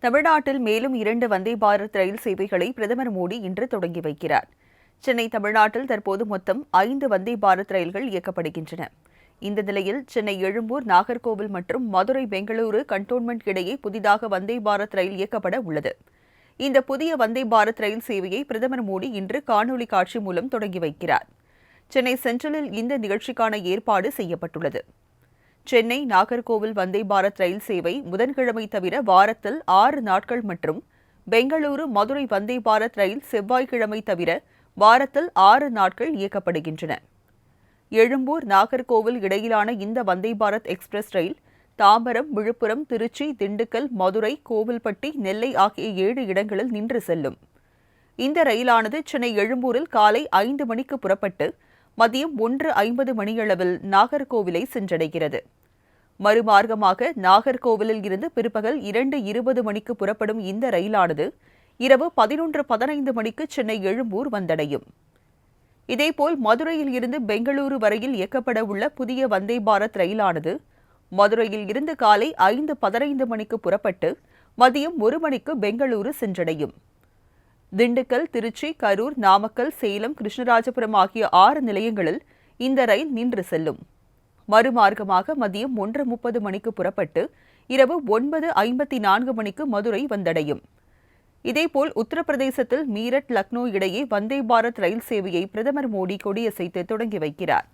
தமிழ்நாட்டில் மேலும் 2 வந்தே பாரத் ரயில் சேவைகளை பிரதமர் மோடி இன்று தொடங்கி வைக்கிறார். சென்னை தமிழ்நாட்டில் தற்போது மொத்தம் 5 வந்தே பாரத் ரயில்கள் இயக்கப்படுகின்றன. இந்த நிலையில் சென்னை எழும்பூர், நாகர்கோவில் மற்றும் மதுரை, பெங்களூரு கண்டோன்மெண்ட் இடையே புதிதாக வந்தே பாரத் ரயில் இயக்கப்பட உள்ளது. இந்த புதிய வந்தே பாரத் ரயில் சேவையை பிரதமர் மோடி இன்று காணொலி காட்சி மூலம் தொடங்கி வைக்கிறார். சென்னை சென்ட்ரலில் இந்த நிகழ்ச்சிக்கான ஏற்பாடு செய்யப்பட்டுள்ளது. சென்னை நாகர்கோவில் வந்தே பாரத் ரயில் சேவை புதன்கிழமை தவிர வாரத்தில் 6 நாட்கள் மற்றும் பெங்களூரு, மதுரை வந்தே பாரத் ரயில் செவ்வாய்க்கிழமை தவிர வாரத்தில் 6 நாட்கள் இயக்கப்படுகின்றன. எழும்பூர், நாகர்கோவில் இடையிலான இந்த வந்தே பாரத் எக்ஸ்பிரஸ் ரயில் தாம்பரம், விழுப்புரம், திருச்சி, திண்டுக்கல், மதுரை, கோவில்பட்டி, நெல்லை ஆகிய 7 இடங்களில் நின்று செல்லும். இந்த ரயிலானது சென்னை எழும்பூரில் காலை 5 மணிக்கு புறப்பட்டு மதியம் 1:50 மணியளவில் நாகர்கோவிலை சென்றடைகிறது. மறுமார்க்கமாக நாகர்கோவிலில் இருந்து பிற்பகல் 2:20 மணிக்கு புறப்படும் இந்த ரயிலானது இரவு 11:15 மணிக்கு சென்னை எழும்பூர் வந்தடையும். இதேபோல் மதுரையில் இருந்து பெங்களூரு வரையில் இயக்கப்பட உள்ள புதிய வந்தே பாரத் ரயிலானது மதுரையில் இருந்து காலை 5:15 மணிக்கு புறப்பட்டு மதியம் 1 மணிக்கு பெங்களூரு சென்றடையும். திண்டுக்கல், திருச்சி, கரூர், நாமக்கல், சேலம், கிருஷ்ணராஜபுரம் ஆகிய 6 நிலையங்களில் இந்த ரயில் நின்று செல்லும். மறுமார்க்கமாக மதியம் 1:30 மணிக்கு புறப்பட்டு இரவு 9:54 மணிக்கு மதுரை வந்தடையும். இதேபோல் உத்தரப்பிரதேசத்தில் மீரட், லக்னோ இடையே வந்தே பாரத் ரயில் சேவையை பிரதமர் மோடி கொடியசைத்து தொடங்கி வைக்கிறார்.